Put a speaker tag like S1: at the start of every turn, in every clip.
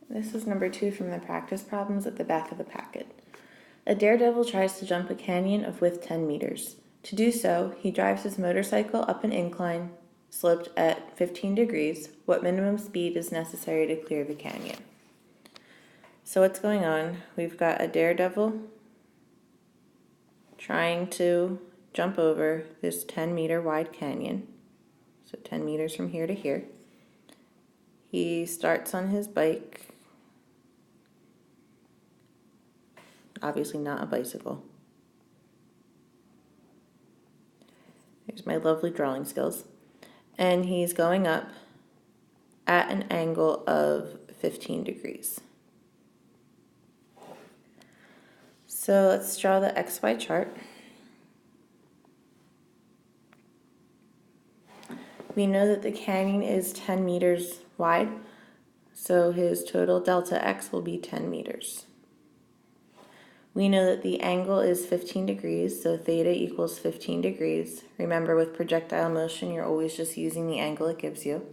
S1: This is number 2 from the practice problems at the back of the packet. A daredevil tries to jump a canyon of width 10 meters. To do so, he drives his motorcycle up an incline sloped at 15 degrees. What minimum speed is necessary to clear the canyon? So what's going on? We've got a daredevil trying to jump over this 10-meter wide canyon. So 10 meters from here to here. He starts on his bike. Obviously not a bicycle. Here's my lovely drawing skills. And he's going up at an angle of 15 degrees. So let's draw the XY chart. We know that the canyon is 10 meters wide, so his total delta X will be 10 meters. We know that the angle is 15 degrees, so theta equals 15 degrees. Remember, with projectile motion, you're always just using the angle it gives you.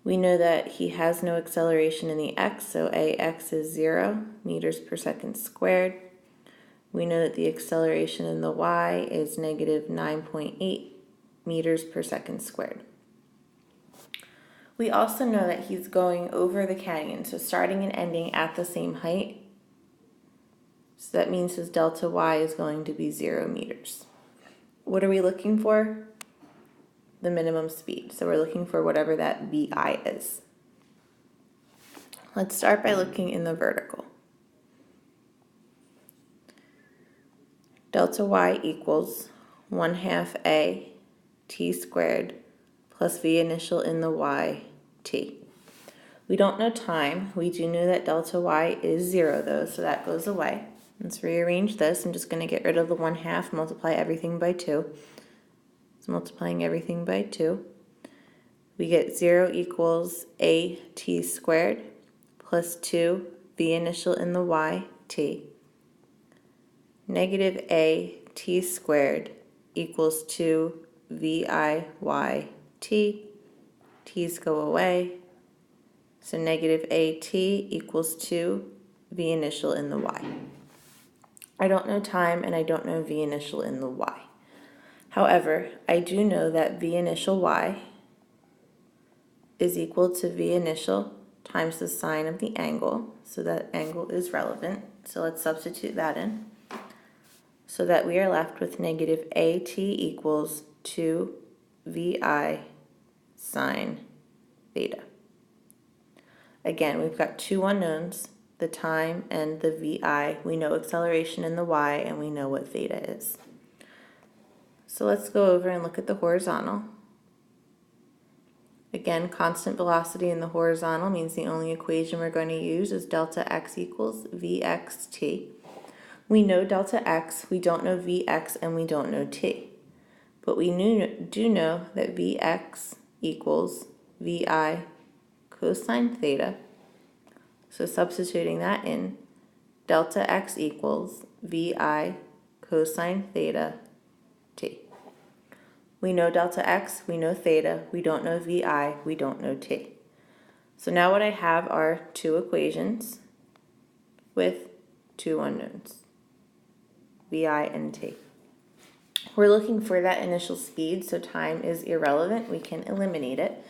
S1: We know that he has no acceleration in the x, so ax is 0 meters per second squared. We know that the acceleration in the y is negative 9.8 meters per second squared. We also know that he's going over the canyon, so starting and ending at the same height. So that means his delta y is going to be 0 meters. What are we looking for? The minimum speed. So we're looking for whatever that vi is. Let's start by looking in the vertical. Delta y equals 1/2 a t squared plus v initial in the y t. We don't know time. We do know that delta y is 0 though, so that goes away. Let's rearrange this. I'm just going to get rid of the 1/2, multiply everything by 2. So multiplying everything by 2. We get 0 equals a t squared plus 2 v initial in the y t. Negative a t squared equals 2 vi y t. T's go away. So negative at equals 2 v initial in the y. I don't know time and I don't know v initial in the y. However, I do know that v initial y is equal to v initial times the sine of the angle. So that angle is relevant. So let's substitute that in. So that we are left with negative at equals 2 vi sine theta. Again, we've got two unknowns, the time and the vi. We know acceleration in the y and we know what theta is. So let's go over and look at the horizontal. Again, constant velocity in the horizontal means the only equation we're going to use is delta x equals vxt. We know delta x, we don't know vx, and we don't know t. But we do know that vx equals vi cosine theta. So substituting that in, delta x equals vi cosine theta t. We know delta x, we know theta, we don't know vi, we don't know t. So now what I have are two equations with two unknowns, vi and t. We're looking for that initial speed, so time is irrelevant. We can eliminate it.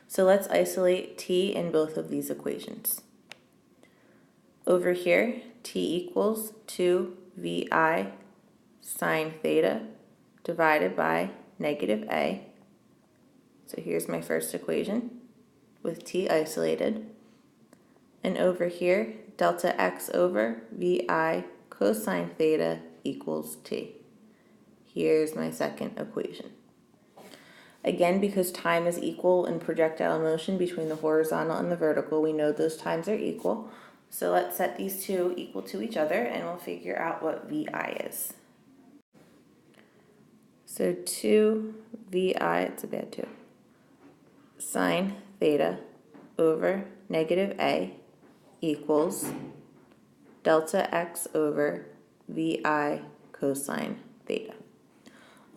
S1: So let's isolate t in both of these equations. Over here, t equals 2 vi sine theta divided by negative a. So here's my first equation with t isolated. And over here, delta x over vi cosine theta equals t. Here's my second equation. Again, because time is equal in projectile motion between the horizontal and the vertical, we know those times are equal. So let's set these two equal to each other and we'll figure out what vi is. So 2 vi, it's a bad 2, sine theta over negative a equals delta x over vi cosine theta.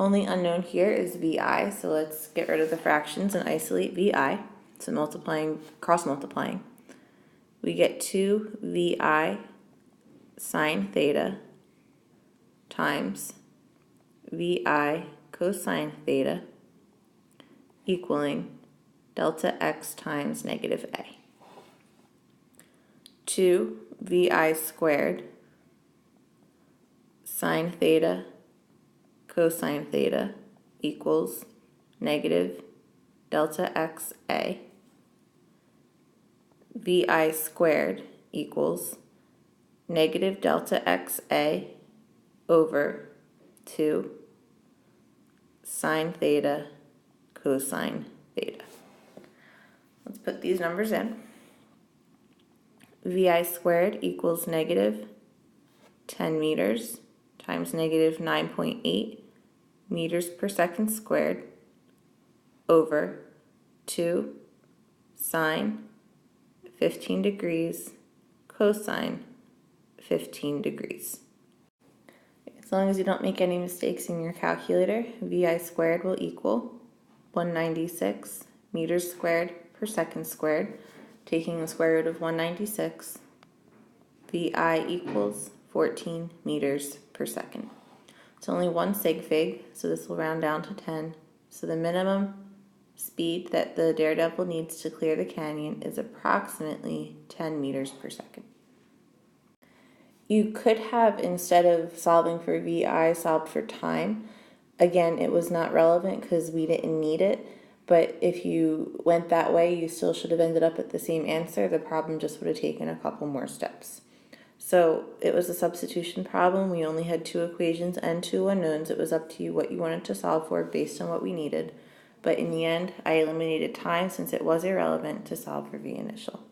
S1: Only unknown here is vi, so let's get rid of the fractions and isolate vi. So multiplying, cross multiplying. we get 2 VI sine theta times VI cosine theta equaling delta x times negative a. 2 VI squared sine theta cosine theta equals negative delta x a. VI squared equals negative delta x a over 2 sine theta cosine theta. Let's put these numbers in. VI squared equals negative 10 meters times negative 9.8 meters per second squared over 2 sine 15 degrees cosine 15 degrees. As long as you don't make any mistakes in your calculator, VI squared will equal 196 meters squared per second squared. Taking the square root of 196, VI equals 14 meters per second. It's only one sig fig, so this will round down to 10. So the minimum speed that the Daredevil needs to clear the canyon is approximately 10 meters per second. You could have, instead of solving for VI, solved for time. Again, it was not relevant because we didn't need it, but if you went that way, you still should have ended up at the same answer. The problem just would have taken a couple more steps. So it was a substitution problem. We only had 2 equations and 2 unknowns. It was up to you what you wanted to solve for based on what we needed. But in the end, I eliminated time since it was irrelevant to solve for V initial.